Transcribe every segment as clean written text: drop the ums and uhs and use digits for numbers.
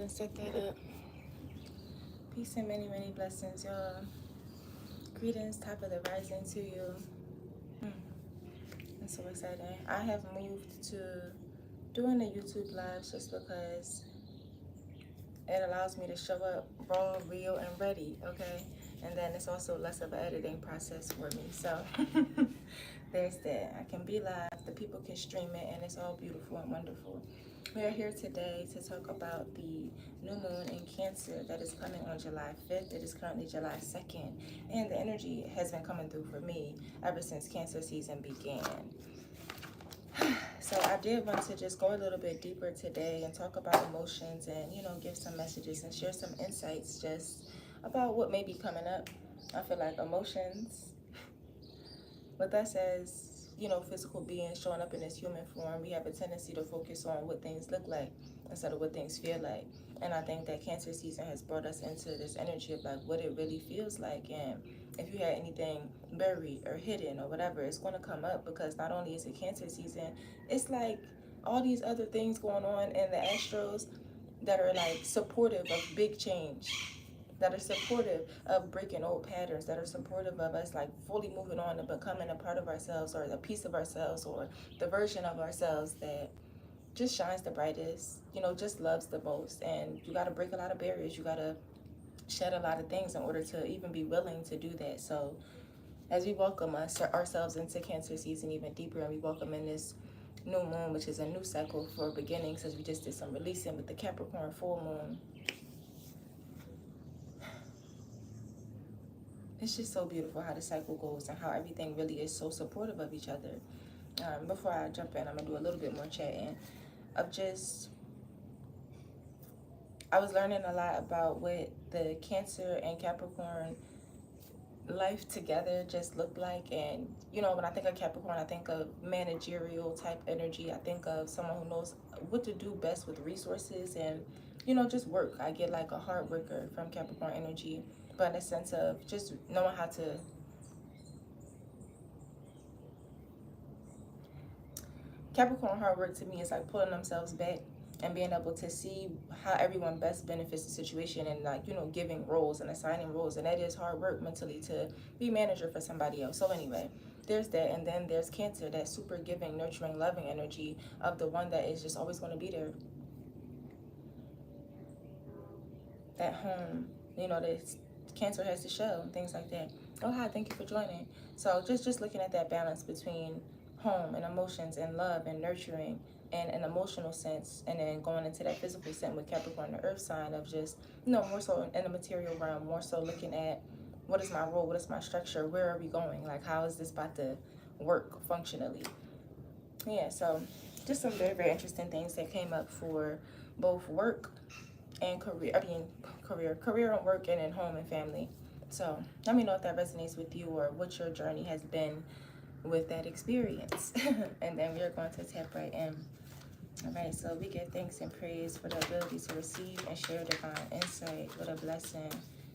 and set that up. Peace and many, many blessings, y'all. Greetings, top of the rising to you. It's so exciting. I have moved to doing the YouTube lives just because it allows me to show up raw, real, and ready, okay? And then it's also less of an editing process for me. So there's that. I can be live, the people can stream it, and it's all beautiful and wonderful. We are here today to talk about the new moon in Cancer that is coming on July 5th. It is currently July 2nd, and the energy has been coming through for me ever since Cancer season began. So I did want to just go a little bit deeper today and talk about emotions and, give some messages and share some insights just about what may be coming up. I feel like emotions, with us as, physical beings showing up in this human form, we have a tendency to focus on what things look like instead of what things feel like. And I think that Cancer season has brought us into this energy of like what it really feels like. And if you had anything buried or hidden or whatever, it's going to come up, because not only is it Cancer season, it's like all these other things going on in the astros that are like supportive of big change, that are supportive of breaking old patterns, that are supportive of us like fully moving on and becoming a part of ourselves, or a piece of ourselves, or the version of ourselves that just shines the brightest, just loves the most. And you got to break a lot of barriers. You got to shed a lot of things in order to even be willing to do that. So as we welcome ourselves into Cancer season even deeper, and we welcome in this new moon, which is a new cycle for beginnings, as we just did some releasing with the Capricorn full moon. It's just so beautiful how the cycle goes and how everything really is so supportive of each other. Before I jump in, I'm going to do a little bit more chatting of just, I was learning a lot about what the Cancer and Capricorn life together just looked like. And, when I think of Capricorn, I think of managerial type energy. I think of someone who knows what to do best with resources and, just work. I get like a hard worker from Capricorn energy, but in a sense of just knowing how to Capricorn hard work to me is like pulling themselves back and being able to see how everyone best benefits the situation, and like, giving roles and assigning roles. And that is hard work mentally to be manager for somebody else. So anyway, there's that. And then there's Cancer, that super giving, nurturing, loving energy of the one that is just always going to be there at home, that Cancer has to show and things like that. Oh, hi, thank you for joining. So just looking at that balance between home and emotions and love and nurturing and an emotional sense, and then going into that physical sense with Capricorn, the earth sign, of just, more so in the material realm, more so looking at what is my role, what is my structure, where are we going, like how is this about to work functionally. Yeah, so just some very, very interesting things that came up for both work and career. Career and work, and in home and family. So let me know if that resonates with you, or what your journey has been with that experience. And then we're going to tap right in. All right, so we give thanks and praise for the ability to receive and share divine insight. What a blessing.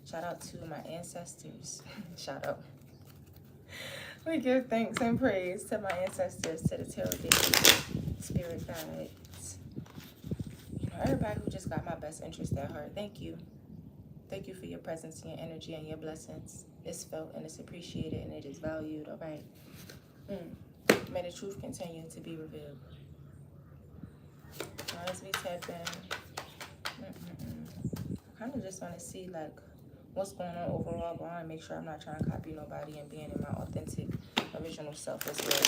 Shout out to my ancestors. Shout out. We give thanks and praise to my ancestors, to the tarot deities, spirit guides, everybody who just got my best interest at heart. Thank you. Thank you for your presence and your energy and your blessings. It's felt and it's appreciated and it is valued. All right. May the truth continue to be revealed. As we tap in, I kind of just want to see like what's going on overall, but I want to make sure I'm not trying to copy nobody and being in my authentic, original self as well.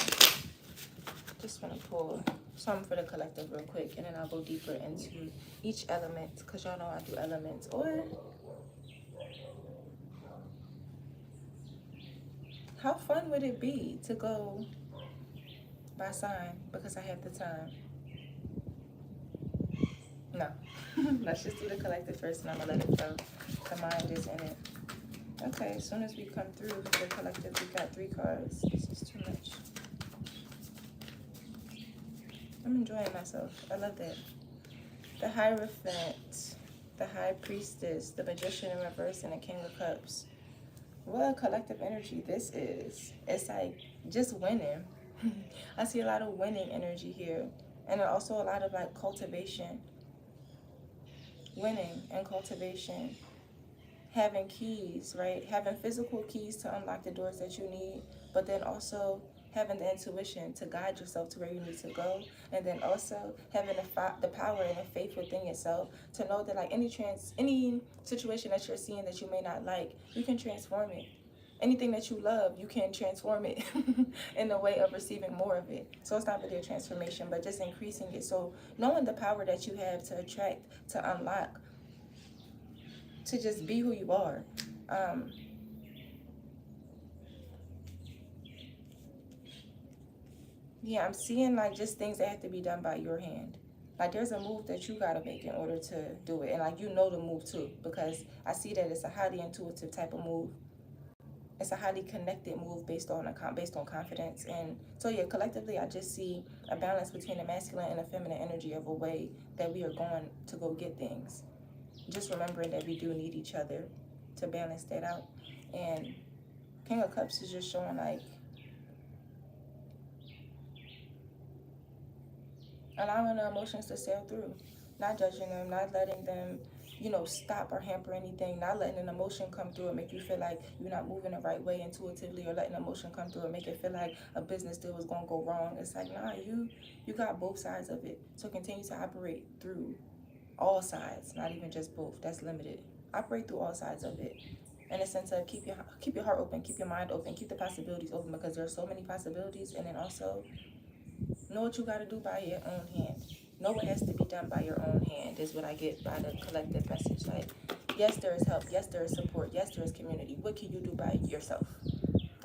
Just want to pull something for the collective real quick, and then I'll go deeper into each element, because y'all know I do elements. Or how fun would it be to go by sign, because I have the time? No. Let's just do the collective first, and I'm gonna let it go. The mind is in it. Okay, as soon as we come through the collective, we got 3 cards. This is too much. I'm enjoying myself. I love that. The Hierophant, the High Priestess, the Magician in reverse, and the King of Cups. What a collective energy this is. It's like just winning. I see a lot of winning energy here. And also a lot of like cultivation. winning and cultivation, having keys, right? Having physical keys to unlock the doors that you need, but then also having the intuition to guide yourself to where you need to go, and then also having the power and the faith within yourself to know that like any situation that you're seeing that you may not like, you can transform it. Anything that you love, you can transform it in the way of receiving more of it. So it's not really a transformation, but just increasing it. So knowing the power that you have to attract, to unlock, to just be who you are. Yeah, I'm seeing like just things that have to be done by your hand. Like there's a move that you gotta make in order to do it, and like you know the move too, because I see that it's a highly intuitive type of move. It's a highly connected move based on confidence, and so yeah, collectively I just see a balance between the masculine and the feminine energy of a way that we are going to go get things. Just remembering that we do need each other to balance that out. And King of Cups is just showing like allowing the emotions to sail through, not judging them, not letting them, stop or hamper anything, not letting an emotion come through and make you feel like you're not moving the right way intuitively, or letting an emotion come through and make it feel like a business deal was going to go wrong. It's like, nah, you got both sides of it. So continue to operate through all sides, not even just both. That's limited. Operate through all sides of it. In a sense of keep your heart open, keep your mind open, keep the possibilities open, because there are so many possibilities. And then also know what you got to do by your own hand. Know what has to be done by your own hand is what I get by the collective message. Like, yes, there is help. Yes, there is support. Yes, there is community. What can you do by yourself?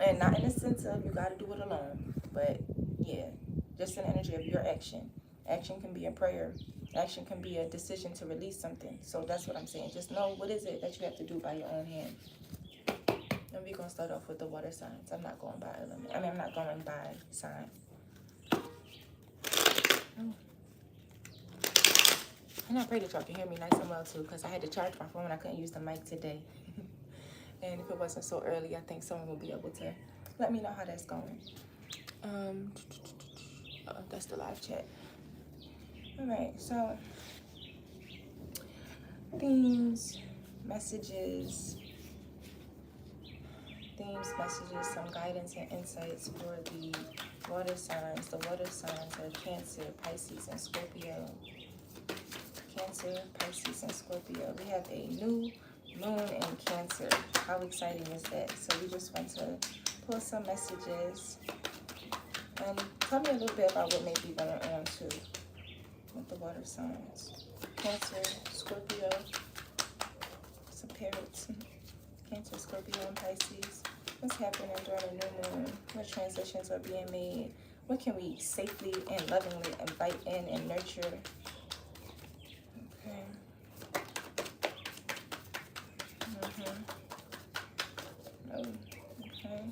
And not in the sense of you got to do it alone, but yeah, just an energy of your action. Action can be a prayer. Action can be a decision to release something. So that's what I'm saying. Just know what is it that you have to do by your own hand. And we're going to start off with the water signs. I'm not going by element. I'm not going by sign. And I pray that y'all can hear me nice and well too, because I had to charge my phone and I couldn't use the mic today. And if it wasn't so early, I think someone will be able to let me know how that's going. That's the live chat. All right, so themes, messages, some guidance and insights for the water signs. The water signs are Cancer, Pisces, and Scorpio. Cancer, Pisces, and Scorpio. We have a new moon in Cancer. How exciting is that? So we just want to pull some messages and tell me a little bit about what may be going on too with the water signs. Cancer, Scorpio, some parrots. Cancer, Scorpio, and Pisces. What's happening during the new moon? What transitions are being made? What can we safely and lovingly invite in and nurture? Okay. Oh, okay.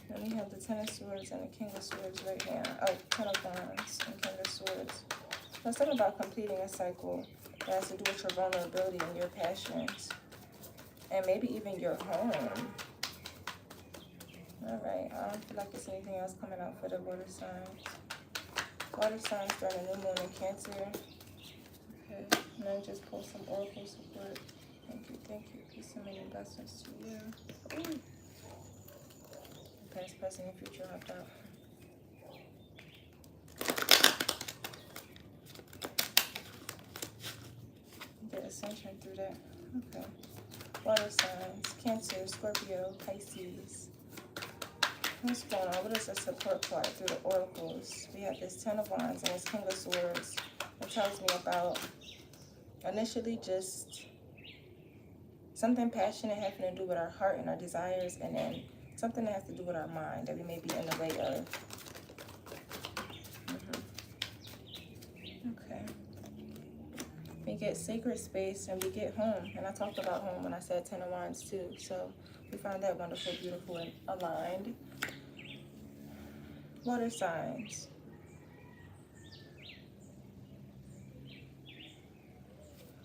Then we have the Ten of Swords and the King of Swords right now. Oh, Ten of Wands and King of Swords. Let's talk about completing a cycle that has to do with your vulnerability and your passions. And maybe even your home. Alright, I don't feel like there's anything else coming out for the water signs. Water signs during the new moon in Cancer. Okay, and then just pull some oracle support. Thank you. Peace and many blessings to you. Ooh. Past, present, and future hopped out. Get ascension through that. Okay. Water signs, Cancer, Scorpio, Pisces. What's going on? What is the support card through the oracles? We have this Ten of Wands and this King of Swords. It tells me about initially just something passionate having to do with our heart and our desires, and then something that has to do with our mind that we may be in the way of. Okay. We get sacred space and we get home. And I talked about home when I said Ten of Wands too. So we found that wonderful, beautiful, and aligned. Water signs.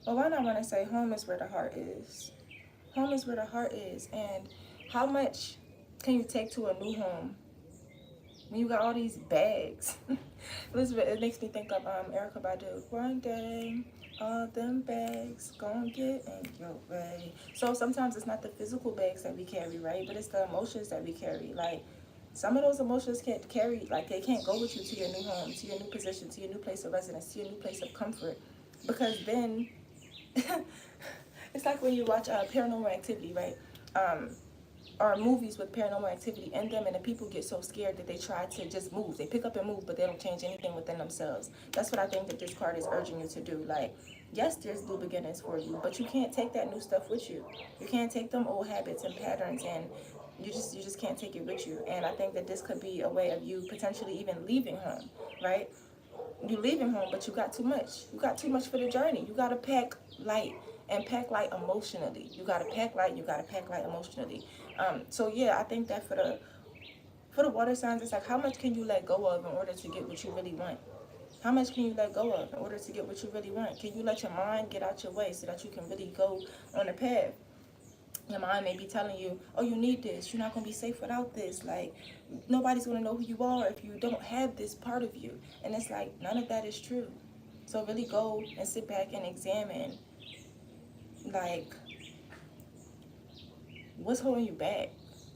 Well, why not want to say home is where the heart is? Home is where the heart is. And how much can you take to a new home when you got all these bags? Elizabeth, it makes me think of Erica Badu. One day, All them bags gonna get in your way. So sometimes it's not the physical bags that we carry, right? But it's the emotions that we carry. Like, some of those emotions can't carry, like, they can't go with you to your new home, to your new position, to your new place of residence, to your new place of comfort. Because then, it's like when you watch Paranormal Activity, right? Or movies with paranormal activity in them, and the people get so scared that they try to just move. They pick up and move, but they don't change anything within themselves. That's what I think that this card is urging you to do. Like, yes, there's new beginnings for you, but you can't take that new stuff with you. You can't take them old habits and patterns, and you just can't take it with you. And I think that this could be a way of you potentially even leaving home, right? You leaving home, but you got too much. You got too much for the journey. You got to pack light, and pack light emotionally. You got to pack light. You got to pack light emotionally. So yeah, I think that for the water signs, it's like, how much can you let go of in order to get what you really want? How much can you let go of in order to get what you really want? Can you let your mind get out your way so that you can really go on a path? Your mind may be telling you, oh, you need this. You're not going to be safe without this. Like, nobody's going to know who you are if you don't have this part of you. And it's like, none of that is true. So really go and sit back and examine, like, what's holding you back?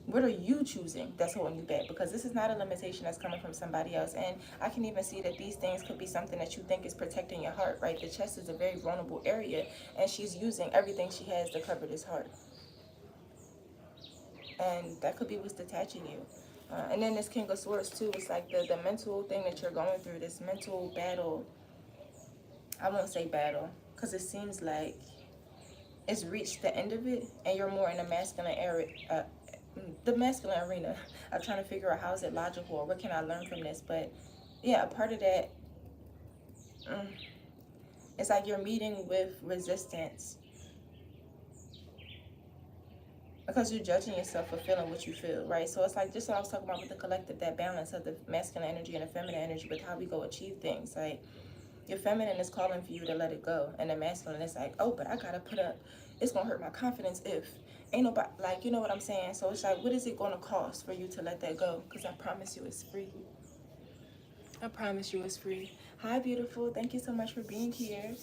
What are you choosing that's holding you back? Because this is not a limitation that's coming from somebody else. And I can even see that these things could be something that you think is protecting your heart, right? The chest is a very vulnerable area, and she's using everything she has to cover this heart. And that could be what's detaching you. And then this King of Swords too, it's like the mental thing that you're going through, this mental battle. I won't say battle, because it seems like it's reached the end of it, and you're more in the masculine area, the masculine arena. I'm trying to figure out how is it logical, or what can I learn from this. But yeah, a part of that, it's like you're meeting with resistance because you're judging yourself for feeling what you feel, right? So it's like just what I was talking about with the collective, that balance of the masculine energy and the feminine energy with how we go achieve things. Like, your feminine is calling for you to let it go, and the masculine is like, oh, but I gotta put up, it's gonna hurt my confidence if ain't nobody, like, you know what I'm saying? So it's like, what is it gonna cost for you to let that go? Because I promise you it's free. I promise you it's free. Hi, beautiful. Thank you so much for being here.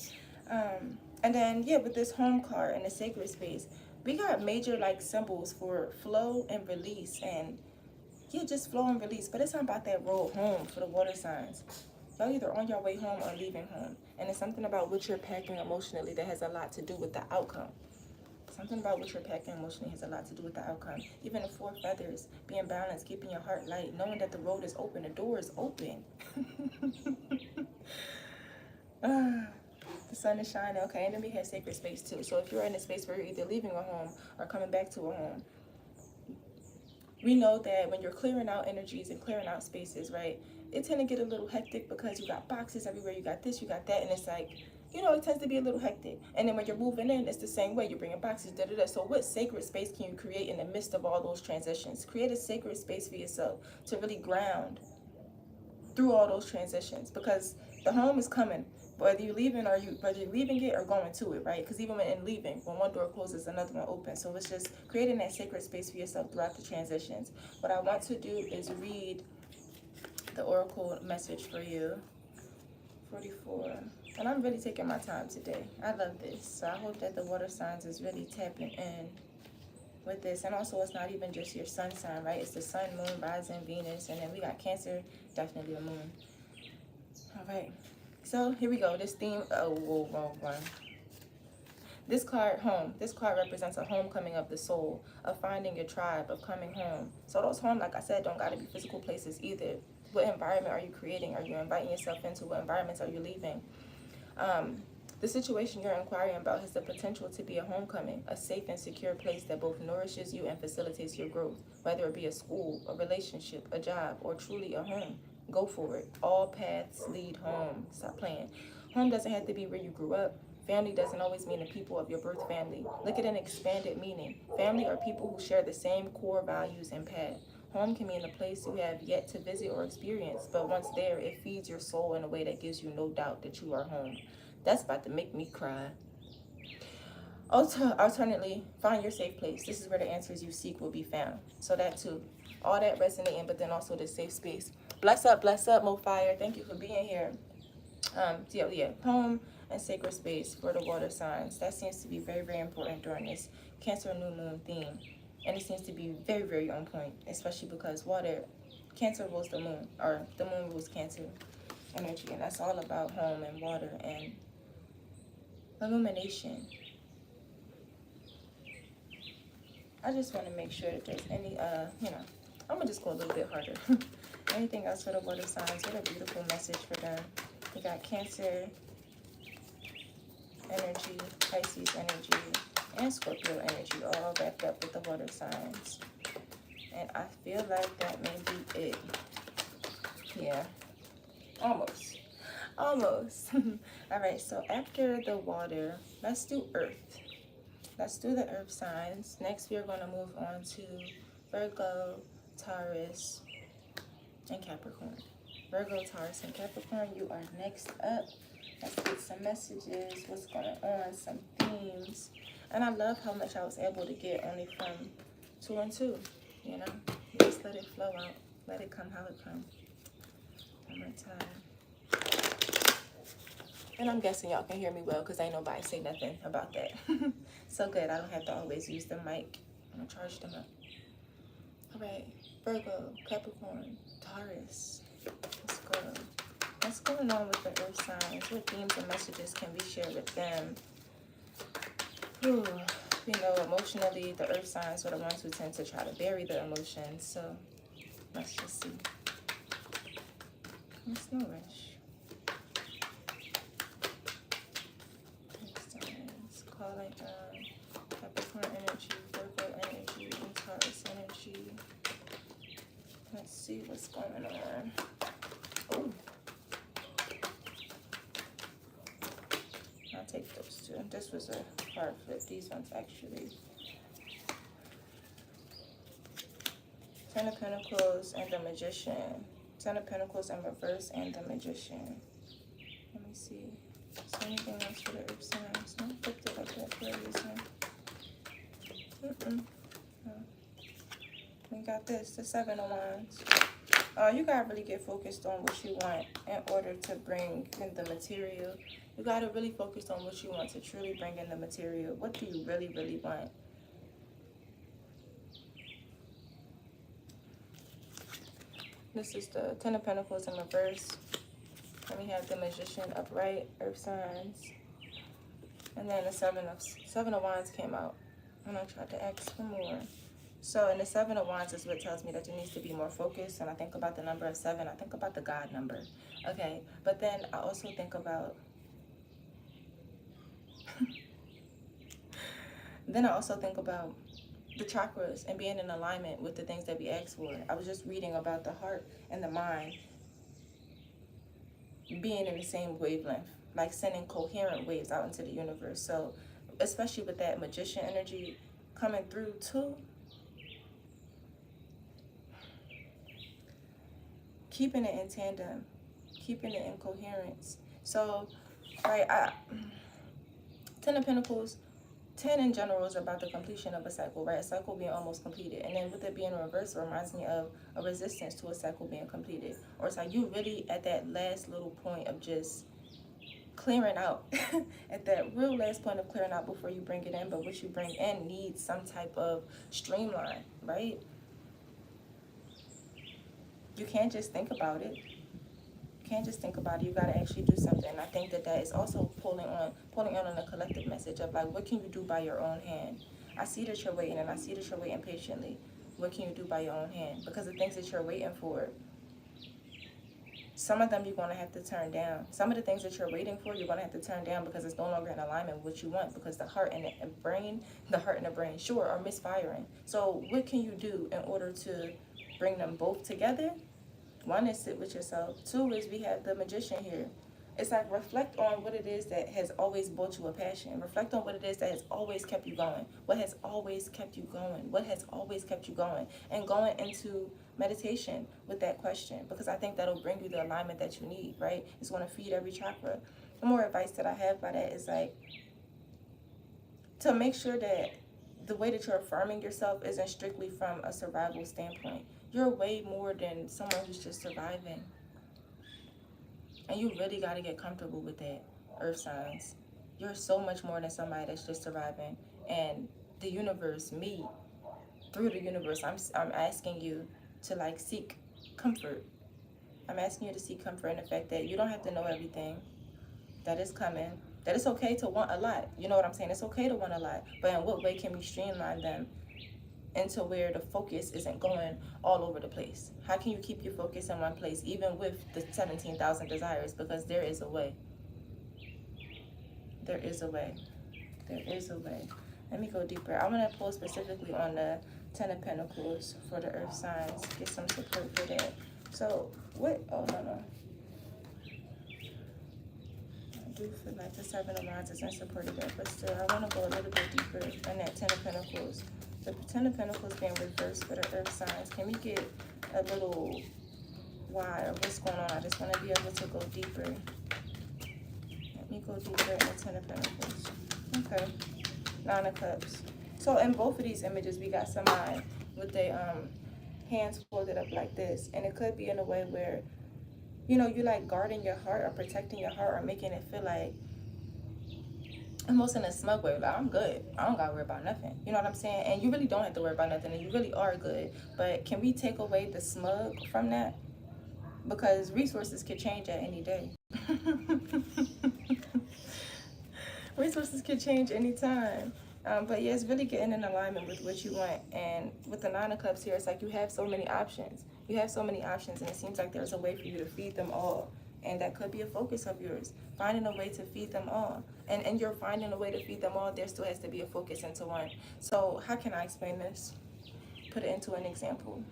And then, yeah, with this home card and the sacred space, we got major, like, symbols for flow and release. And, yeah, just flow and release. But it's not about that road home for the water signs. Y'all either on your way home or leaving home. And it's something about what you're packing emotionally that has a lot to do with the outcome. Something about what you're packing emotionally has a lot to do with the outcome. Even the 4 feathers, being balanced, keeping your heart light, knowing that the road is open, the door is open. The sun is shining. Okay, and then we have sacred space too. So if you're in a space where you're either leaving a home or coming back to a home, we know that when you're clearing out energies and clearing out spaces, right, it tend to get a little hectic because you got boxes everywhere, you got this, you got that, and it's like, you know, it tends to be a little hectic. And then when you're moving in, it's the same way. You're bringing boxes, da-da-da. So what sacred space can you create in the midst of all those transitions? Create a sacred space for yourself to really ground through all those transitions, because the home is coming, whether you're leaving it or going to it, right? Because even when in leaving, when one door closes, another one opens. So it's just creating that sacred space for yourself throughout the transitions. What I want to do is read the oracle message for you. 44. And I'm really taking my time today. I love this. So I hope that the water signs is really tapping in with this. And also, it's not even just your sun sign, right? It's the sun, moon, rising, Venus, and then we got Cancer, definitely the moon. All right. So here we go. This theme. Oh, whoa, wrong one. This card, home. This card represents a homecoming of the soul, of finding your tribe, of coming home. So those home, like I said, don't gotta be physical places either. What environment are you creating? Are you inviting yourself into? What environments are you leaving? The situation you're inquiring about has the potential to be a homecoming, a safe and secure place that both nourishes you and facilitates your growth, whether it be a school, a relationship, a job, or truly a home. Go for it. All paths lead home. Stop playing. Home doesn't have to be where you grew up. Family doesn't always mean the people of your birth family. Look at an expanded meaning. Family are people who share the same core values and path. Home can mean a place you have yet to visit or experience, but once there, it feeds your soul in a way that gives you no doubt that you are home. That's about to make me cry. Alternately, find your safe place. This is where the answers you seek will be found. So that too. All that resonating, but then also the safe space. Bless up, Mo Fire. Thank you for being here. Yeah, home and sacred space for the water signs. That seems to be very, very important during this Cancer new moon theme. And it seems to be very, very on point, especially because water, Cancer rules the moon, or the moon rules Cancer energy. And that's all about home and water and illumination. I just want to make sure that there's any, I'm going to just go a little bit harder. Anything else for the water signs? What a beautiful message for them. We got Cancer energy, Pisces energy, and Scorpio energy, all wrapped up with the water signs. And I feel like that may be it. Yeah, almost. Almost. All right, so after the water, let's do earth. Let's do the earth signs. Next, we are going to move on to Virgo, Taurus, and Capricorn. Virgo, Taurus, and Capricorn, you are next up. Let's get some messages, what's going on, some themes. And I love how much I was able to get only from 2 and 2, you know? Just let it flow out. Let it come how it comes. One more time. And I'm guessing y'all can hear me well because ain't nobody say nothing about that. So good, I don't have to always use the mic. I'm going to charge them up. All right, Virgo, Capricorn, Taurus. Let's go. What's going on with the earth signs? What themes and messages can we share with them? Whew. We know emotionally the earth signs are the ones who tend to try to bury the emotions. So let's just see. There's no rush. Earth signs calling on Capricorn energy, Virgo energy, and Taurus energy. Let's see what's going on. Oh. I'll take those two. This was a hard flip. These ones actually. Ten of Pentacles and the Magician. Ten of Pentacles in reverse and the Magician. Let me see. Is there anything else for the earth signs? No, I flipped it like that for a reason. No. We got this, the Seven of Wands. You gotta really get focused on what you want in order to bring in the material. You gotta really focus on what you want to truly bring in the material. What do you really, really want? This is the Ten of Pentacles in reverse. And we have the Magician upright, earth signs. And then the Seven of Wands came out. And I tried to ask for more. So in the Seven of Wands is what tells me that there needs to be more focus. And I think about the number of 7. I think about the God number. Okay. But then I also think about... then I also think about the chakras and being in alignment with the things that we ask for. I was just reading about the heart and the mind being in the same wavelength, like sending coherent waves out into the universe. So especially with that Magician energy coming through too, keeping it in tandem, keeping it in coherence. So, right, Ten of Pentacles, 10 in general is about the completion of a cycle, right? A cycle being almost completed. And then with it being reversed, it reminds me of a resistance to a cycle being completed. Or it's like you really at that last little point of just clearing out. At that real last point of clearing out before you bring it in. But what you bring in needs some type of streamline, right? You can't just think about it. Can't just think about it. You got to actually do something. I think that is also pulling on a collective message of like, what can you do by your own hand? I see that you're waiting, and I see that you're waiting patiently. What can you do by your own hand? Because the things that you're waiting for, some of them you're going to have to turn down. Some of the things that you're waiting for, you're going to have to turn down because it's no longer in alignment with what you want, because the heart and the brain, sure, are misfiring. So what can you do in order to bring them both together? One is sit with yourself. 2 is we have the Magician here. It's like reflect on what it is that has always brought you a passion. Reflect on what it is that has always kept you going. What has always kept you going? What has always kept you going? And going into meditation with that question, because I think that'll bring you the alignment that you need, right? It's going to feed every chakra. The more advice that I have by that is like to make sure that the way that you're affirming yourself isn't strictly from a survival standpoint. You're way more than someone who's just surviving. And you really got to get comfortable with that. earth signs. You're so much more than somebody that's just surviving. And the universe, me, through the universe, I'm asking you to like seek comfort. I'm asking you to seek comfort in the fact that you don't have to know everything that is coming. That it's okay to want a lot. You know what I'm saying? It's okay to want a lot. But in what way can we streamline them into where the focus isn't going all over the place? How can you keep your focus in one place even with the 17,000 desires? Because there is a way. There is a way. There is a way. Let me go deeper. I want to pull specifically on the Ten of Pentacles for the earth signs. Get some support for that. So, what? Oh, no. I do feel like the Seven of Wands is in support of that. But still, I want to go a little bit deeper on that Ten of Pentacles. The Ten of Pentacles being reversed for the earth signs. Can we get a little why or what's going on? I just want to be able to go deeper. Let me go deeper in the Ten of Pentacles. Okay. Nine of Cups. So in both of these images, we got somebody with their hands folded up like this. And it could be in a way where, you know, you like guarding your heart or protecting your heart or making it feel like, almost in a smug way, like, I'm good. I don't gotta worry about nothing. You know what I'm saying? And you really don't have to worry about nothing, and you really are good. But can we take away the smug from that? Because resources could change at any day. Resources can change anytime. But yeah, it's really getting in alignment with what you want. And with the Nine of Cups here, it's like you have so many options. You have so many options, and it seems like there's a way for you to feed them all. And that could be a focus of yours, finding a way to feed them all. And you're finding a way to feed them all, there still has to be a focus into one. So how can I explain this? Put it into an example.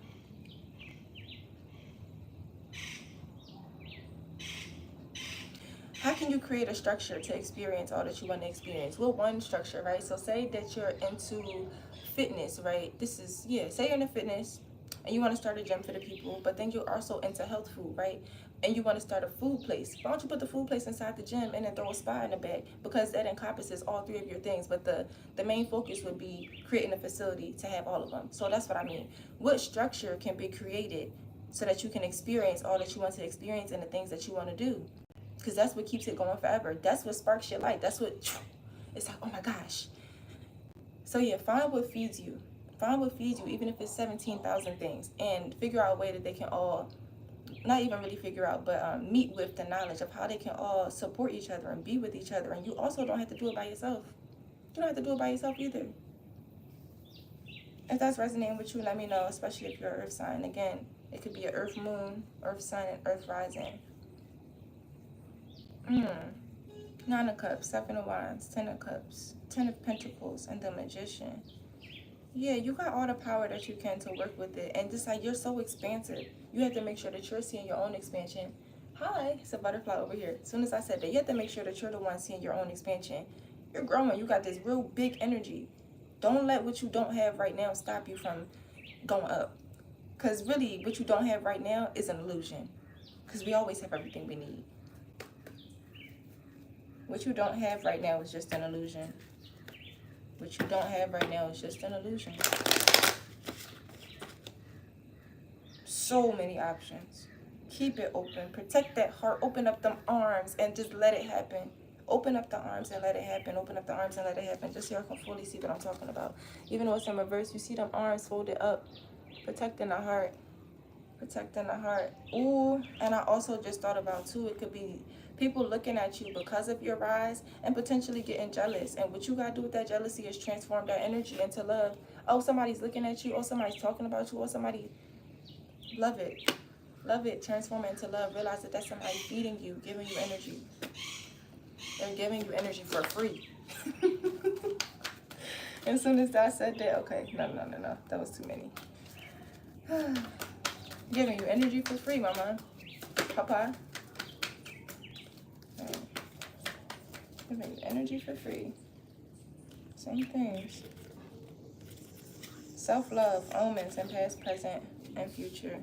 How can you create a structure to experience all that you want to experience? Well, one structure, right? So say that you're into fitness, right? This is, yeah, say you're into fitness and you want to start a gym for the people, but then you're also into health food, right? And you want to start a food place. Why don't you put the food place inside the gym and then throw a spa in the back? Because that encompasses all three of your things. But the main focus would be creating a facility to have all of them. So that's what I mean. What structure can be created so that you can experience all that you want to experience and the things that you want to do? Because that's what keeps it going forever. That's what sparks your light. That's what, it's like, oh my gosh. So yeah, find what feeds you. Find what feeds you, even if it's 17,000 things. And figure out a way that they can all, not even really figure out, but meet with the knowledge of how they can all support each other and be with each other. And you also don't have to do it by yourself. You don't have to do it by yourself either. If that's resonating with you, let me know, especially if you're an earth sign. Again, it could be an earth moon, earth sun, and earth rising. Nine of Cups, Seven of Wands, Ten of Cups, Ten of Pentacles, and the Magician. Yeah, you got all the power that you can to work with it. And just like, you're so expansive. You have to make sure that you're seeing your own expansion. Hi, it's a butterfly over here. As soon as I said that, you have to make sure that you're the one seeing your own expansion. You're growing. You got this real big energy. Don't let what you don't have right now stop you from going up. Because really, what you don't have right now is an illusion. Because we always have everything we need. What you don't have right now is just an illusion. What you don't have right now is just an illusion. So many options. Keep it open. Protect that heart. Open up them arms and just let it happen. Open up the arms and let it happen. Open up the arms and let it happen. Just so y'all can fully see what I'm talking about. Even though it's in reverse, you see them arms folded up. Protecting the heart. Protecting the heart. Ooh, and I also just thought about too, it could be people looking at you because of your rise and potentially getting jealous. And what you gotta do with that jealousy is transform that energy into love. Oh, somebody's looking at you. Oh, somebody's talking about you. Oh, somebody, love it. Love it. Transform it into love. Realize that that's somebody feeding you, giving you energy. They're giving you energy for free. As soon as I said that, okay, no. That was too many. Giving you energy for free, mama. Papa. Giving you energy for free. Same things. Self-love, omens, and past, present, and future.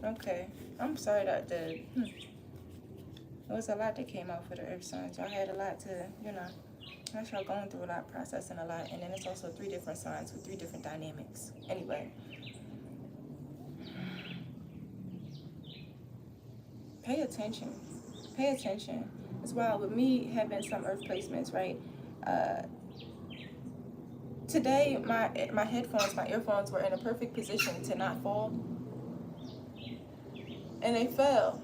Okay. I'm sorry that the... There was a lot that came out for the earth signs. Y'all had a lot to, you know... I'm sure y'all going through a lot, processing a lot. And then it's also 3 different signs with 3 different dynamics. Anyway. Pay attention. Pay attention. It's wild with me having some earth placements, right? Uh, Today, my headphones, my earphones were in a perfect position to not fall, and they fell.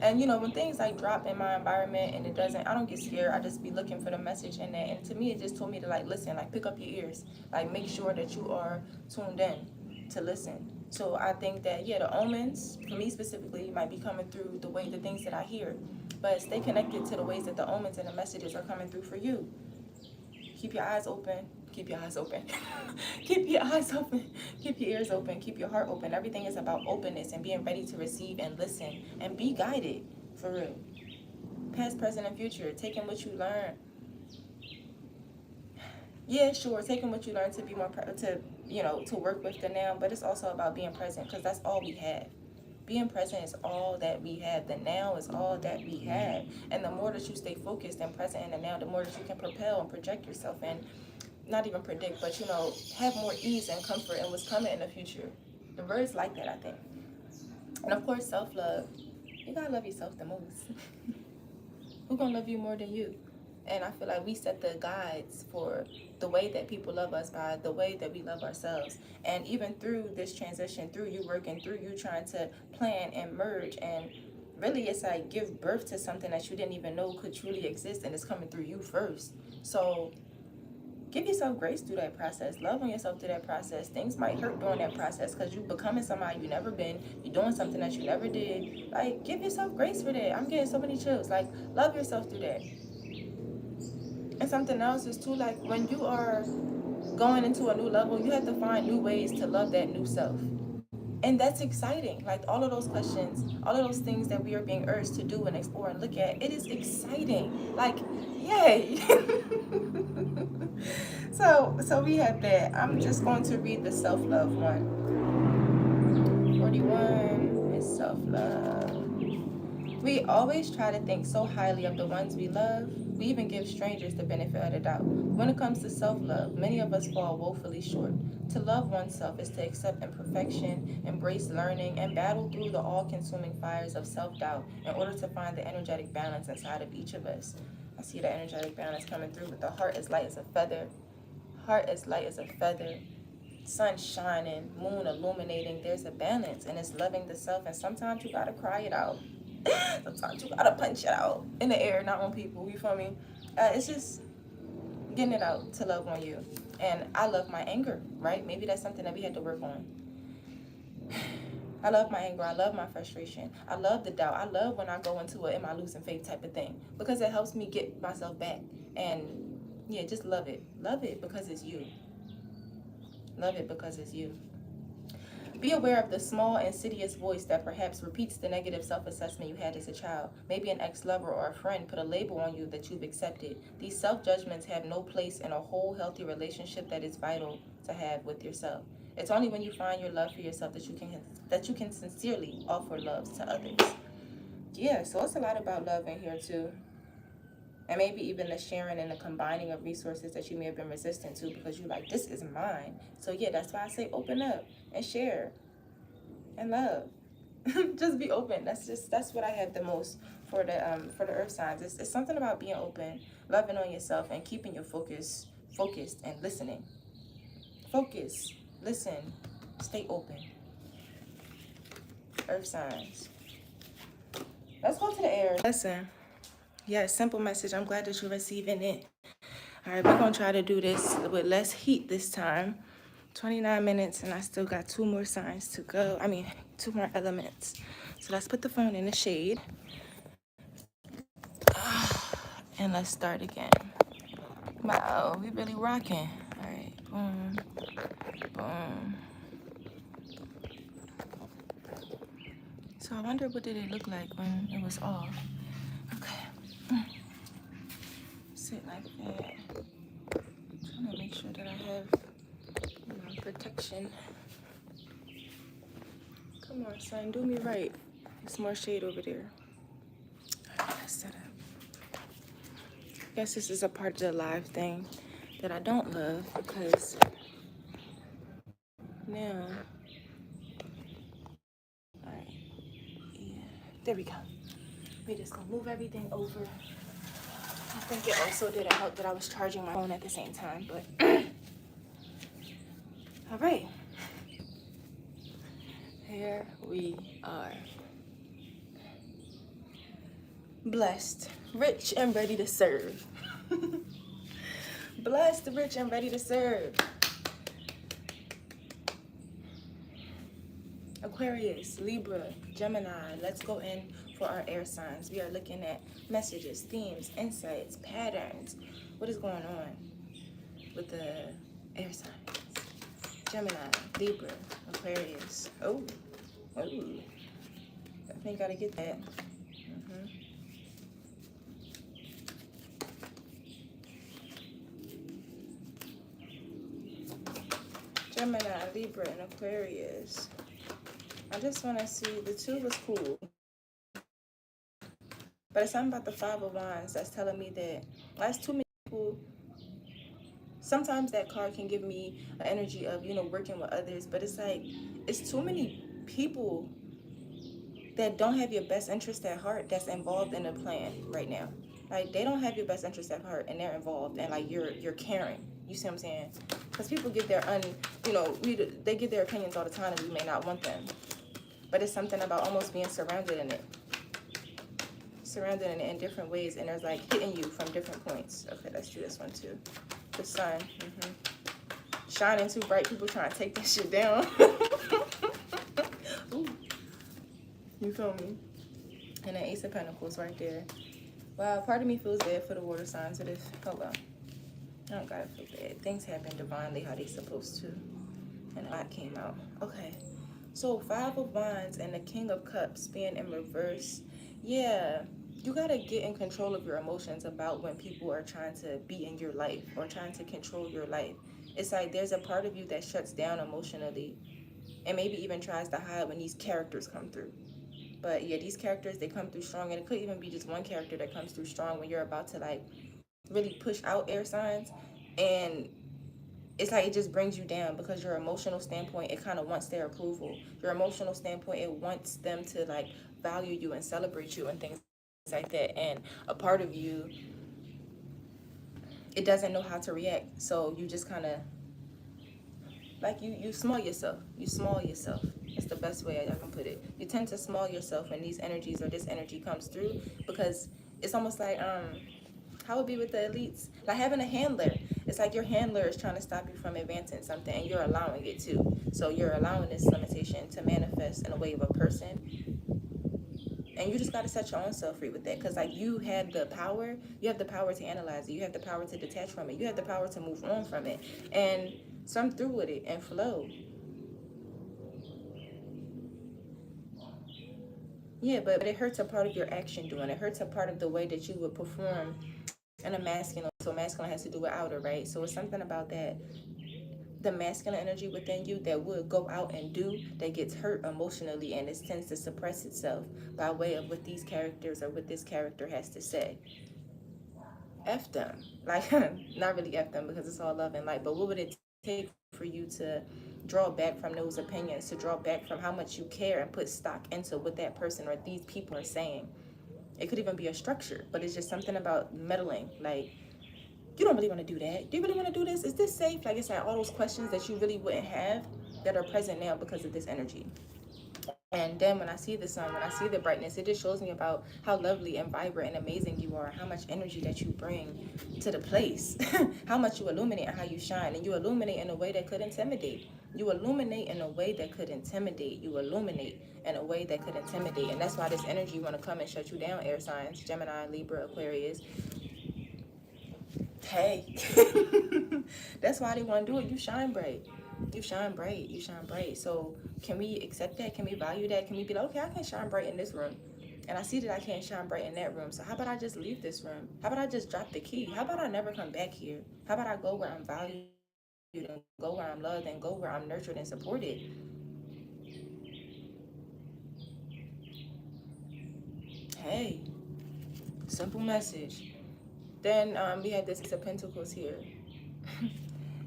And when things like drop in my environment and it doesn't, I don't get scared. I just be looking for the message in that. And to me, it just told me to like listen, like pick up your ears, like make sure that you are tuned in to listen. So I think that the omens for me specifically might be coming through the way the things that I hear, but stay connected to the ways that the omens and the messages are coming through for you. Keep your eyes open. Keep your eyes open. Keep your eyes open. Keep your ears open. Keep your heart open. Everything is about openness and being ready to receive and listen and be guided for real. Past, present, and future. Taking what you learn. Yeah, sure. Taking what you learn to be more to work with the now. But it's also about being present because that's all we have. Being present is all that we have. The now is all that we have. And the more that you stay focused and present in the now, the more that you can propel and project yourself and not even predict, but have more ease and comfort in what's coming in the future. The words like that, I think. And of course, self-love. You gotta love yourself the most. Who gonna love you more than you? And I feel like we set the guides for the way that people love us by the way that we love ourselves. And even through this transition, through you working, through you trying to plan and merge, and really it's like give birth to something that you didn't even know could truly exist, and it's coming through you first. So give yourself grace through that process. Love on yourself through that process. Things might hurt during that process because you're becoming somebody you never been. You're doing something that you never did. Like, give yourself grace for that. I'm getting so many chills. Like, love yourself through that. And something else is too, like, when you are going into a new level, you have to find new ways to love that new self. And that's exciting. Like, all of those questions, all of those things that we are being urged to do and explore and look at, it is exciting. Like, yay. So we have that. I'm just going to read the self-love one. 41 is self-love. We always try to think so highly of the ones we love. We even give strangers the benefit of the doubt. When it comes to self-love, many of us fall woefully short. To love oneself is to accept imperfection, embrace learning, and battle through the all-consuming fires of self-doubt in order to find the energetic balance inside of each of us. I see the energetic balance coming through with the heart as light as a feather. Heart as light as a feather. Sun shining, moon illuminating. There's a balance, and it's loving the self. And sometimes you gotta cry it out. Sometimes you gotta punch it out in the air, not on people. You feel me? It's just getting it out to love on you. And I love my anger, right? Maybe that's something that we had to work on. I love my anger. I love my frustration. I love the doubt. I love when I go into a am I losing faith type of thing because it helps me get myself back. And yeah, just love it. Love it because it's you. Love it because it's you. Be aware of the small, insidious voice that perhaps repeats the negative self-assessment you had as a child. Maybe an ex-lover or a friend put a label on you that you've accepted. These self-judgments have no place in a whole, healthy relationship that is vital to have with yourself. It's only when you find your love for yourself that you can sincerely offer love to others. Yeah, so it's a lot about love in here too. And maybe even the sharing and the combining of resources that you may have been resistant to because you're like, this is mine. So yeah, that's why I say open up and share and love. Just be open. That's what I have the most for the earth signs. It's something about being open, loving on yourself, and keeping your focused and listening. Focus, listen, stay open. Earth signs. Let's go to the air. Listen. Yeah, simple message. I'm glad that you're receiving it. All right, we're going to try to do this with less heat this time. 29 minutes, and I still got 2 more signs to go. 2 more elements. So let's put the phone in the shade. And let's start again. Wow, we really rocking. All right, boom, boom. So I wonder what did it look like when it was off. Okay. Sit like that. Trying to make sure that I have protection. Come on, son, do me right. There's more shade over there. All right, let's set up. I guess this is a part of the live thing that I don't love because now, all right, yeah, there we go. We just gonna move everything over think it also didn't help that I was charging my phone at the same time, but all right, here we are. Blessed, rich, and ready to serve. Blessed, rich, and ready to serve. Aquarius, Libra, Gemini, let's go in for our air signs. We are looking at messages, themes, insights, patterns. What is going on with the air signs? Gemini, Libra, Aquarius. Oh, I think gotta get that. Gemini, Libra, and Aquarius. I just want to see, the 2 was cool. But it's something about the 5 of Wands that's telling me that that's too many people. Sometimes that card can give me an energy of, working with others. But it's like, it's too many people that don't have your best interest at heart that's involved in the plan right now. Like, they don't have your best interest at heart, and they're involved, and like you're caring. You see what I'm saying? Because people give their they give their opinions all the time, and we may not want them. But it's something about almost being surrounded in it in different ways, and there's like hitting you from different points. Okay, let's do this one too. The sun, shining too bright. People trying to take that shit down. Ooh. You feel me? And an Ace of Pentacles right there. Wow, part of me feels bad for the water signs, but if, oh well, I don't gotta feel bad. Things happen divinely how they supposed to, and a lot came out. Okay, so 5 of Wands and the King of Cups being in reverse. Yeah, you gotta get in control of your emotions about when people are trying to be in your life or trying to control your life. It's like there's a part of you that shuts down emotionally and maybe even tries to hide when these characters come through. But yeah, these characters, they come through strong, and it could even be just one character that comes through strong when you're about to like really push out air signs, and it's like it just brings you down because your emotional standpoint, it kind of wants their approval. Your emotional standpoint, it wants them to like value you and celebrate you and things like that. And a part of you, it doesn't know how to react, so you just kind of like you small yourself. You small yourself. That's the best way I can put it. You tend to small yourself when these energies or this energy comes through, because it's almost like how would it be with the elites? Like having a handler. It's like your handler is trying to stop you from advancing something, and you're allowing it to. So you're allowing this limitation to manifest in a way of a person. And you just got to set your own self free with that, because like you have the power to analyze it, you have the power to detach from it, you have the power to move on from it and swim through with it and flow. Yeah, but it hurts a part of your action doing it. It hurts a part of the way that you would perform in a masculine. So masculine has to do with outer, right? So it's something about that, the masculine energy within you that would go out and do, that gets hurt emotionally, and it tends to suppress itself by way of what these characters or what this character has to say. F them. Like, not really F them because it's all love and light, but what would it take for you to draw back from those opinions, to draw back from how much you care and put stock into what that person or these people are saying? It could even be a structure, but it's just something about meddling. Like, you don't really want to do that. Do you really want to do this? Is this safe? Like, it's like all those questions that you really wouldn't have that are present now because of this energy. And then when I see the sun, when I see the brightness, it just shows me about how lovely and vibrant and amazing you are, how much energy that you bring to the place, how much you illuminate and how you shine. And you illuminate in a way that could intimidate. You illuminate in a way that could intimidate. You illuminate in a way that could intimidate. And that's why this energy want to come and shut you down, air signs, Gemini, Libra, Aquarius. Hey, that's why they want to do it. You shine bright. You shine bright. You shine bright. So can we accept that? Can we value that? Can we be like, okay, I can shine bright in this room, and I see that I can't shine bright in that room. So how about I just leave this room? How about I just drop the key? How about I never come back here? How about I go where I'm valued and go where I'm loved and go where I'm nurtured and supported? Hey, simple message. Then we have this Ace of Pentacles here.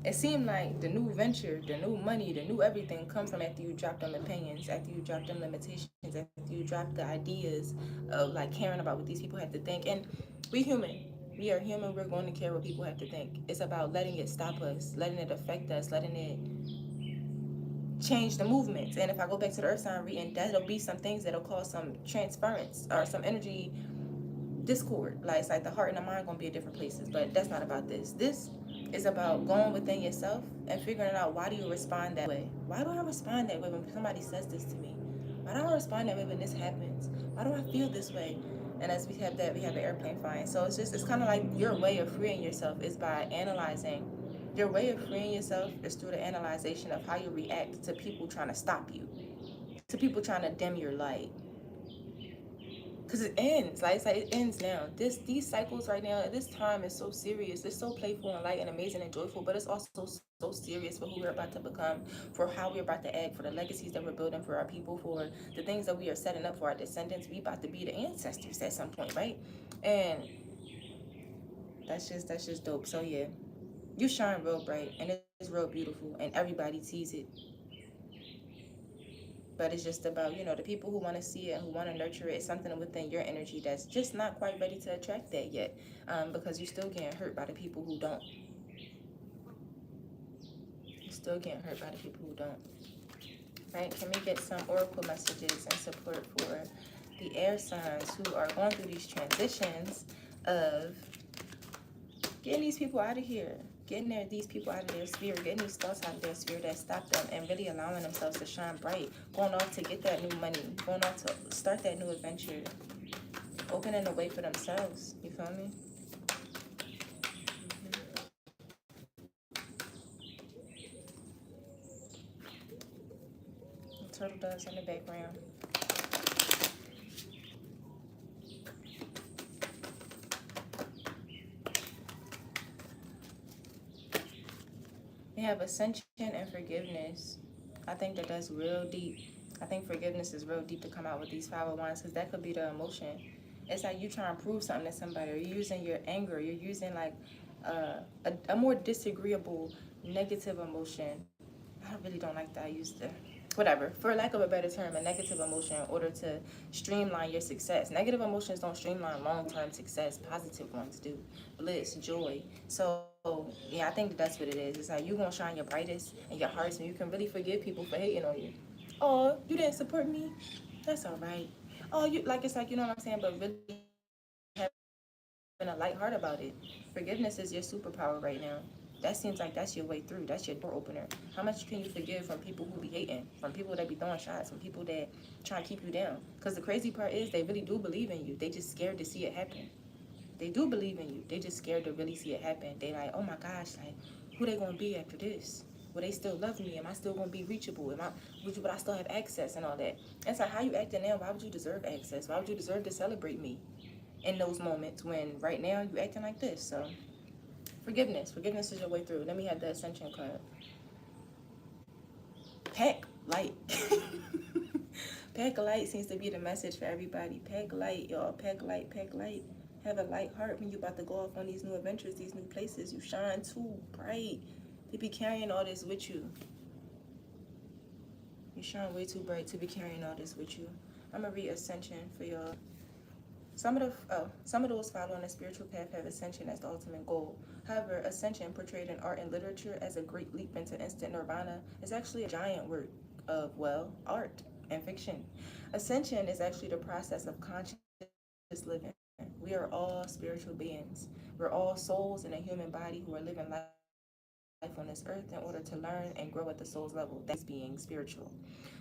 It seemed like the new venture, the new money, the new everything come from after you drop them opinions, after you drop them limitations, after you drop the ideas of like caring about what these people have to think. And we human. We are human. We're going to care what people have to think. It's about letting it stop us, letting it affect us, letting it change the movements. And if I go back to the earth sign reading, that'll be some things that'll cause some transference or some energy discord. Like, it's like the heart and the mind gonna be at different places. But that's not about this. This is about going within yourself and figuring out, why do you respond that way? Why do I respond that way when somebody says this to me? Why do I respond that way when this happens? Why do I feel this way? And as we have that, we have an airplane flying. So it's kind of like your way of freeing yourself is by analyzing. Your way of freeing yourself is through the analyzation of how you react to people trying to stop you, to people trying to dim your light. Because it ends. Like, it's like it ends now. These cycles right now, this time is so serious. It's so playful and light and amazing and joyful, but it's also so serious for who we're about to become, for how we're about to act, for the legacies that we're building for our people, for the things that we are setting up for our descendants. We about to be the ancestors at some point, right? And that's just dope. So yeah, you shine real bright and it's real beautiful and everybody sees it. But it's just about, the people who want to see it and who want to nurture it. Something within your energy that's just not quite ready to attract that yet, because you're still getting hurt by the people who don't. You're still getting hurt by the people who don't. Right? Can we get some oracle messages and support for the air signs who are going through these transitions of getting these people out of here, getting these people out of their sphere, getting these thoughts out of their sphere that stop them, and really allowing themselves to shine bright, going off to get that new money, going off to start that new adventure, opening the way for themselves. You feel me? The turtle doves in the background. We have ascension and forgiveness. I think that's real deep. I think forgiveness is real deep to come out with these 501s, because that could be the emotion. It's like you trying to prove something to somebody, or you're using your anger, you're using like a more disagreeable, negative emotion. I really don't like that. I used to, whatever, for lack of a better term, a negative emotion in order to streamline your success. Negative emotions don't streamline long-term success. Positive ones do. Bliss, joy. So yeah, I think that's what it is. It's like you're gonna shine your brightest in your hearts, and you can really forgive people for hating on you. Oh, you didn't support me? That's all right. Oh, you like, it's like, you know what I'm saying, but really having a light heart about it. Forgiveness is your superpower right now. That seems like that's your way through. That's your door opener. How much can you forgive from people who be hating, from people that be throwing shots, from people that try to keep you down? Because the crazy part is they really do believe in you. They just scared to see it happen. They do believe in you. They just scared to really see it happen. They like, oh my gosh, like, who they gonna be after this? Will they still love me? Am I still gonna be reachable? Would I still have access and all that? And it's like, how you acting now? Why would you deserve access? Why would you deserve to celebrate me in those moments when right now you acting like this? So forgiveness is your way through. Let me have the ascension card. Pack light. Pack light seems to be the message for everybody. Pack light, y'all. Pack light, pack light. Have a light heart when you're about to go off on these new adventures, these new places. You shine too bright. They be carrying all this with you. You shine way too bright to be carrying all this with you. I'm gonna read ascension for y'all. Some of those following a spiritual path have ascension as the ultimate goal. However, ascension, portrayed in art and literature as a great leap into instant nirvana, is actually a giant work of, art and fiction. Ascension is actually the process of conscious living. We are all spiritual beings. We're all souls in a human body who are living life on this earth in order to learn and grow at the soul's level. That's being spiritual.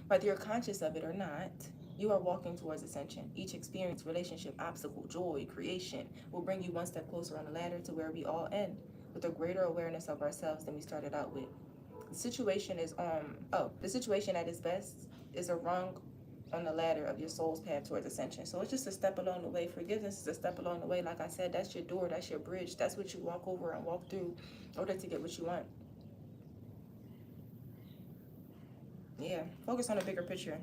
Whether you're conscious of it or not, you are walking towards ascension. Each experience, relationship, obstacle, joy, creation will bring you one step closer on the ladder to where we all end, with a greater awareness of ourselves than we started out with. The situation at its best is a rung on the ladder of your soul's path towards ascension. So it's just a step along the way. Forgiveness is a step along the way. Like I said, that's your door, that's your bridge. That's what you walk over and walk through in order to get what you want. Yeah, focus on the bigger picture.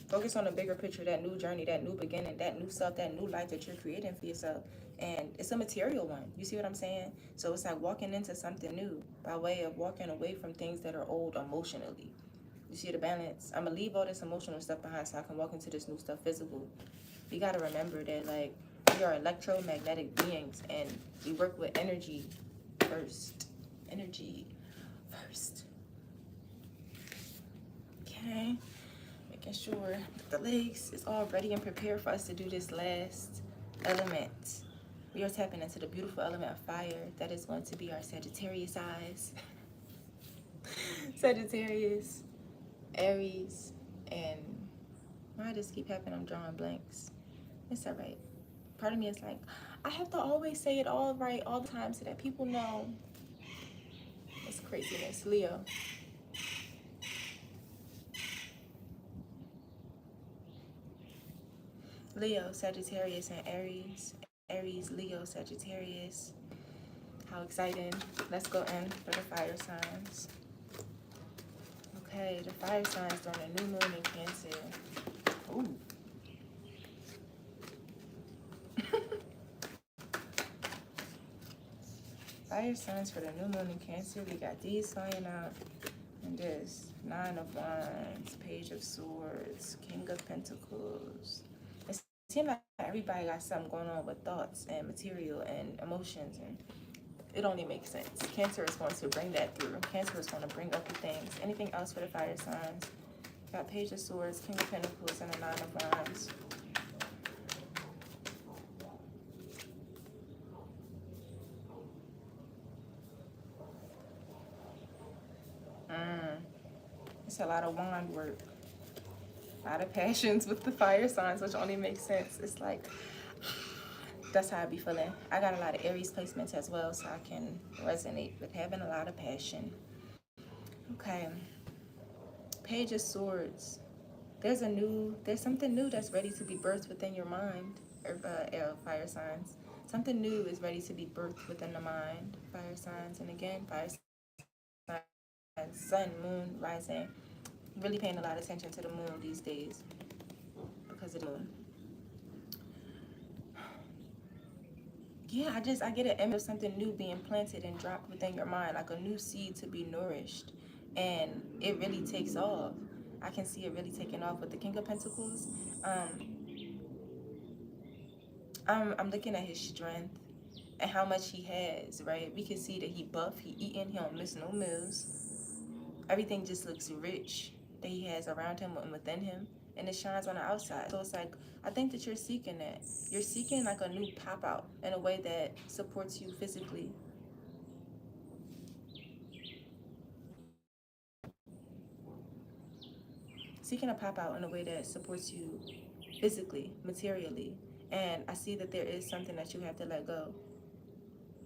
Focus on the bigger picture, that new journey, that new beginning, that new self, that new life that you're creating for yourself. And it's a material one. You see what I'm saying? So it's like walking into something new by way of walking away from things that are old emotionally. You see the balance? I'm going to leave all this emotional stuff behind so I can walk into this new stuff physical. You got to remember that, like, We are electromagnetic beings, and we work with energy first. Energy first. Okay. Making sure that the legs is all ready and prepared for us to do this last element. We are tapping into the beautiful element of fire. That is going to be our Sagittarius eyes. Sagittarius, Aries, and why does keep happening? I'm drawing blanks. It's all right. Part of me is like, I have to always say it all right all the time so that people know. It's craziness. Leo. Leo, Sagittarius, and Aries. Aries, Leo, Sagittarius. How exciting. Let's go in for the fire signs. Okay, the fire signs during the new moon in Cancer. Ooh. Fire signs for the new moon in Cancer. We got these flying out. And this 9 of Wands, Page of Swords, King of Pentacles. It seems like everybody got something going on with thoughts and material and emotions, and it only makes sense. Cancer is going to bring that through. Cancer is going to bring up the things. Anything else for the fire signs? Got Page of Swords, King of Pentacles, and the 9 of Wands. It's a lot of wand work. A lot of passions with the fire signs, which only makes sense. It's like, that's how I be feeling. I got a lot of Aries placements as well, so I can resonate with having a lot of passion. Okay. Page of Swords. There's something new that's ready to be birthed within your mind, fire signs. Something new is ready to be birthed within the mind, fire signs. And again, fire signs, sun, moon, rising. Really paying a lot of attention to the moon these days because of the moon. Yeah, I get an image of something new being planted and dropped within your mind, like a new seed to be nourished, and it really takes off. I can see it really taking off with the King of Pentacles. I'm looking at his strength and how much he has, right? We can see that he buff, he eating, he don't miss no meals. Everything just looks rich that he has around him and within him, and it shines on the outside. So it's like, I think that you're seeking that. You're seeking like a new pop out in a way that supports you physically. Seeking a pop out in a way that supports you physically, materially. And I see that there is something that you have to let go.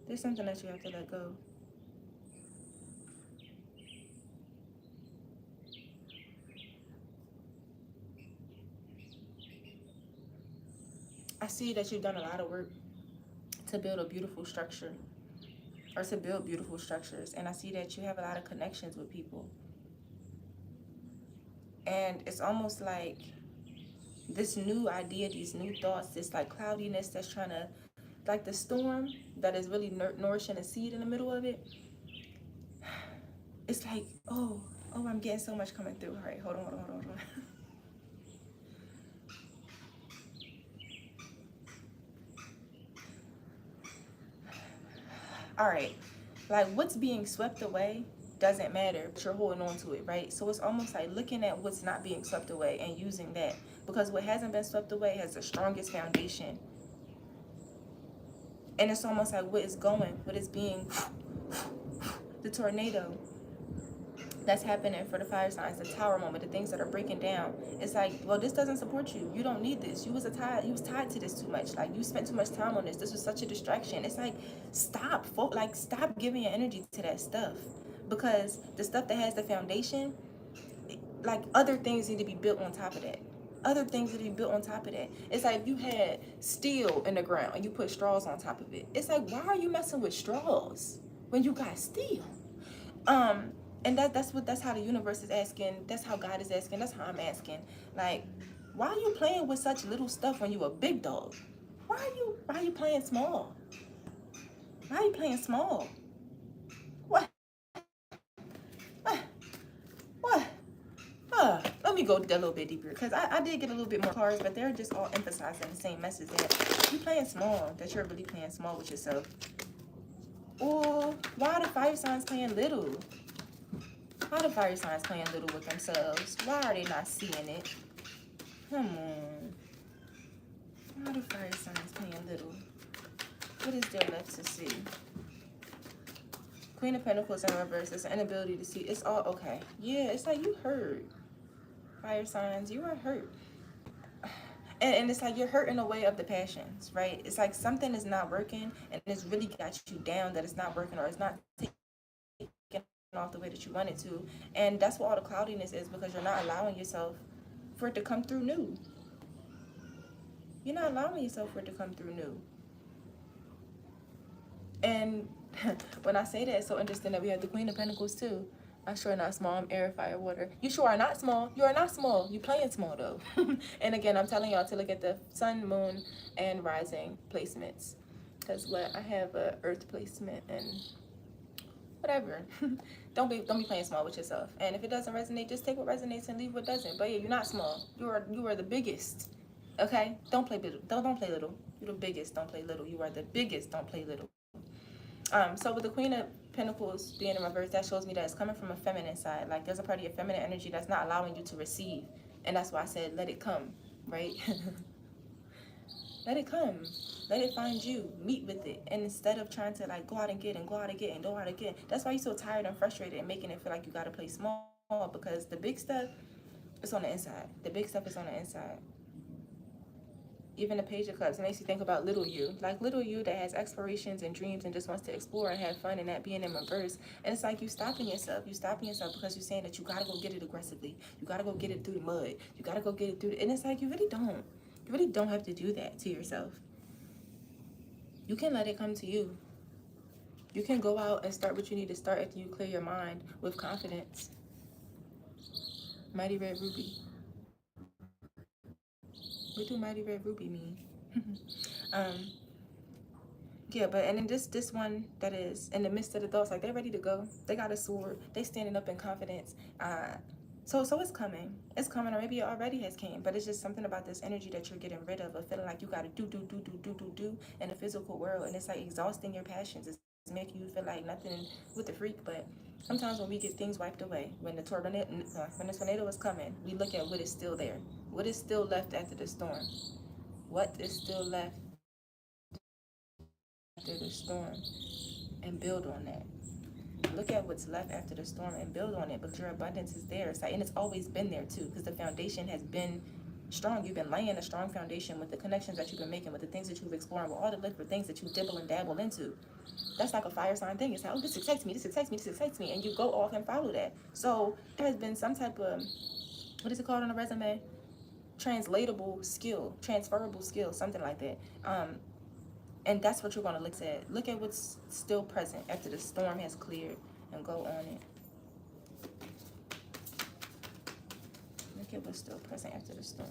There's something that you have to let go. I see that you've done a lot of work to build a beautiful structure, or to build beautiful structures. And I see that you have a lot of connections with people. And it's almost like this new idea, these new thoughts, this like cloudiness that's trying to, like the storm that is really nourishing a seed in the middle of it. It's like, oh, I'm getting so much coming through. All right, hold on. All right, like what's being swept away doesn't matter, but you're holding on to it, right? So it's almost like looking at what's not being swept away and using that, because what hasn't been swept away has the strongest foundation. And it's almost like what is being, the tornado that's happening for the fire signs, the tower moment, the things that are breaking down. It's like, well, this doesn't support you. You don't need this. You was tied to this too much. Like you spent too much time on this. This was such a distraction. It's like, stop giving your energy to that stuff, because the stuff that has the foundation, like other things need to be built on top of that. Other things need to be built on top of that. It's like if you had steel in the ground and you put straws on top of it. It's like, why are you messing with straws when you got steel? And that's how the universe is asking. That's how God is asking. That's how I'm asking. Like, why are you playing with such little stuff when you a big dog? Why are you playing small? Why are you playing small? What? What? Let me go a little bit deeper, because I did get a little bit more cards, but they're just all emphasizing the same message, that you playing small, that you're really playing small with yourself. Or why are the fire signs playing little? Why are the fire signs playing little with themselves? Why are they not seeing it? Come on. Why are the fire signs playing little? What is there left to see? Queen of Pentacles in reverse. It's an inability to see. It's all okay. Yeah, it's like you hurt. Fire signs, you are hurt. And it's like you're hurt in the way of the passions, right? It's like something is not working, and it's really got you down that it's not working, or it's not taking off the way that you want it to. And that's what all the cloudiness is, because you're not allowing yourself for it to come through new. You're not allowing yourself for it to come through new. And when I say that, it's so interesting that we have the Queen of Pentacles too. I'm sure not small. I'm air, fire, water. You sure are not small. You are not small. You playing small though. And again, I'm telling y'all to look at the sun, moon, and rising placements. Because what I have a earth placement and whatever. Don't be playing small with yourself. And if it doesn't resonate, just take what resonates and leave what doesn't. But yeah, you're not small. You are the biggest. Okay? Don't play little. Don't play little. You're the biggest. Don't play little. You are the biggest. Don't play little. So with the Queen of Pentacles being in reverse, that shows me that it's coming from a feminine side. Like there's a part of your feminine energy that's not allowing you to receive. And that's why I said let it come, right? Let it come. Let it find you. Meet with it. And instead of trying to like go out and get and go out and get and go out and get. That's why you're so tired and frustrated and making it feel like you got to play small, because the big stuff is on the inside. The big stuff is on the inside. Even the Page of Cups, it makes you think about little you. Like little you that has aspirations and dreams and just wants to explore and have fun, and that being in reverse. And it's like you stopping yourself. You stopping yourself because you're saying that you got to go get it aggressively. You got to go get it through the mud. You got to go get it through and it's like you really don't. You really don't have to do that to yourself. You can let it come to you. You can go out and start what you need to start after you clear your mind with confidence. Mighty Red Ruby. What do Mighty Red Ruby mean? Yeah, but and then this one that is in the midst of the thoughts, like they're ready to go. They got a sword. They standing up in confidence. So it's coming. It's coming, or maybe it already has came. But it's just something about this energy that you're getting rid of feeling like you got to do in the physical world, and it's like exhausting your passions. It's making you feel like nothing with the freak. But sometimes when we get things wiped away, when the tornado is coming, we look at what is still there. What is still left after the storm? What is still left after the storm? And build on that. Look at what's left after the storm and build on it. But your abundance is there. It's like, and it's always been there too, because the foundation has been strong. You've been laying a strong foundation with the connections that you've been making, with the things that you've explored, with all the different things that you dibble and dabble into. That's like a fire sign thing. It's like, oh, this excites me, this excites me, this excites me. And you go off and follow that. So there has been some type of, what is it called on a resume? Translatable skill, transferable skill, something like that. And that's what you're going to look at. Look at what's still present after the storm has cleared and go on it. Look at what's still present after the storm.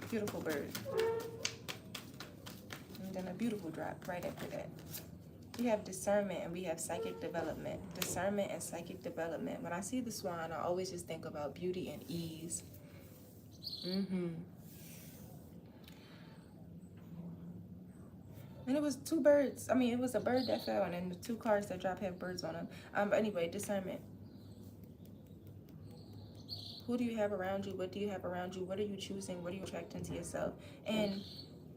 Beautiful bird. And then a beautiful drop right after that. We have discernment and we have psychic development. Discernment and psychic development. When I see the swan, I always just think about beauty and ease. And it was two birds. I mean, it was a bird that fell, and then the two cards that dropped have birds on them. But anyway, discernment. Who do you have around you? What do you have around you? What are you choosing? What are you attracting to yourself? And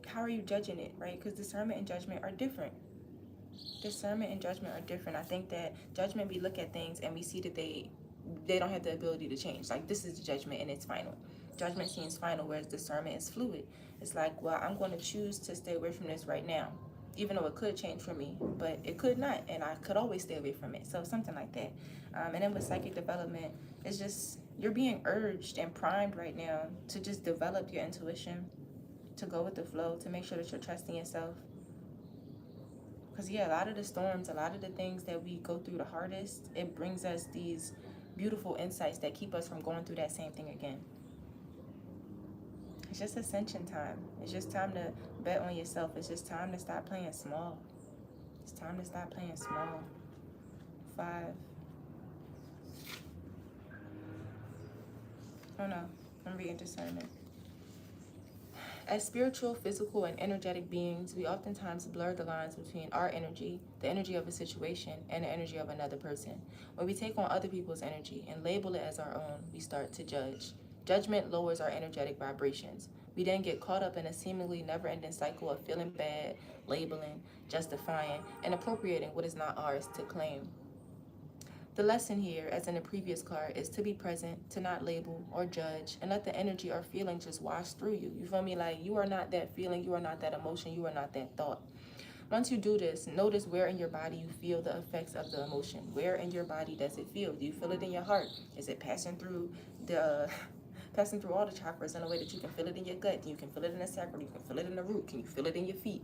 how are you judging it, right? Because discernment and judgment are different. Discernment and judgment are different. I think that judgment, we look at things and we see that they don't have the ability to change. Like, this is the judgment and it's final. Judgment seems final, whereas discernment is fluid. It's like, well, I'm going to choose to stay away from this right now, even though it could change for me, but it could not, and I could always stay away from it. So something like that. And then with psychic development, it's just you're being urged and primed right now to just develop your intuition, to go with the flow, to make sure that you're trusting yourself. Because yeah, a lot of the storms, a lot of the things that we go through the hardest, it brings us these beautiful insights that keep us from going through that same thing again. It's just ascension time. It's just time to bet on yourself. It's just time to stop playing small. It's time to stop playing small. 5, Oh no, I'm reading discernment. As spiritual, physical, and energetic beings, we oftentimes blur the lines between our energy, the energy of a situation, and the energy of another person. When we take on other people's energy and label it as our own, we start to judge. Judgment lowers our energetic vibrations. We then get caught up in a seemingly never-ending cycle of feeling bad, labeling, justifying, and appropriating what is not ours to claim. The lesson here, as in the previous card, is to be present, to not label or judge, and let the energy or feeling just wash through you. You feel me? Like, you are not that feeling, you are not that emotion, you are not that thought. Once you do this, notice where in your body you feel the effects of the emotion. Where in your body does it feel? Do you feel it in your heart? Is it passing through the passing through all the chakras in a way that you can feel it in your gut? You can feel it in the sacral, you can feel it in the root, can you feel it in your feet?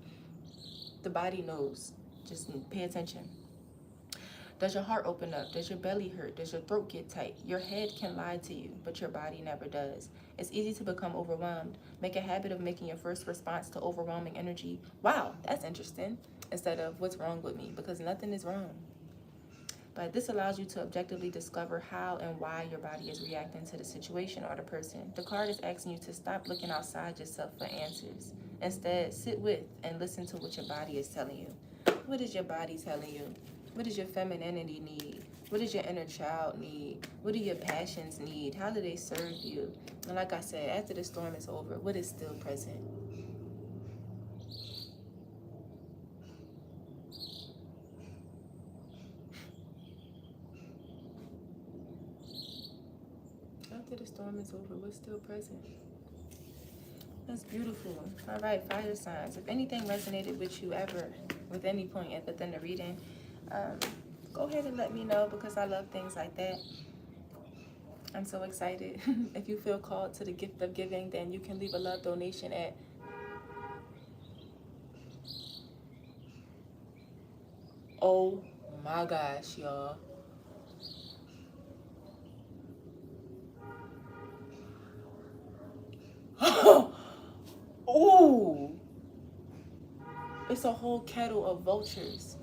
The body knows. Just pay attention. Does your heart open up? Does your belly hurt? Does your throat get tight? Your head can lie to you, but your body never does. It's easy to become overwhelmed. Make a habit of making your first response to overwhelming energy, wow, that's interesting, instead of what's wrong with me, because nothing is wrong. But this allows you to objectively discover how and why your body is reacting to the situation or the person. The card is asking you to stop looking outside yourself for answers. Instead, sit with and listen to what your body is telling you. What is your body telling you? What does your femininity need? What does your inner child need? What do your passions need? How do they serve you? And like I said, after the storm is over, what is still present? After the storm is over, what's still present? That's beautiful. All right, fire signs. If anything resonated with you ever, with any point within the reading, go ahead and let me know, because I love things like that. I'm so excited. If you feel called to the gift of giving, then you can leave a love donation at oh my gosh, y'all. Ooh, it's a whole kettle of vultures.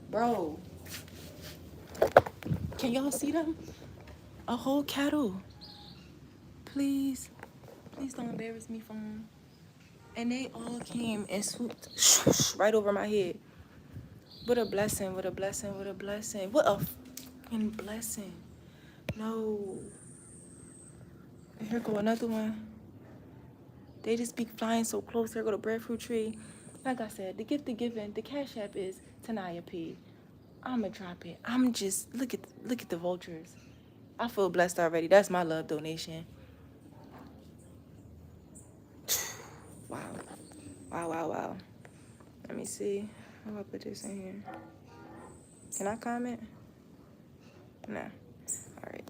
Bro, can y'all see them? A whole kettle. Please, please don't embarrass me for them. And they all came and swooped right over my head. What a blessing, what a blessing, what a blessing. What a fucking blessing. No. And here go another one. They just be flying so close. Here go the breadfruit tree. Like I said, the gift of giving, the cash app is tanyyahp. I'ma drop it. I'm just look at the vultures. I feel blessed already. That's my love donation. Wow. Wow, wow, wow. Let me see. How do I put this in here? Can I comment? No. All right.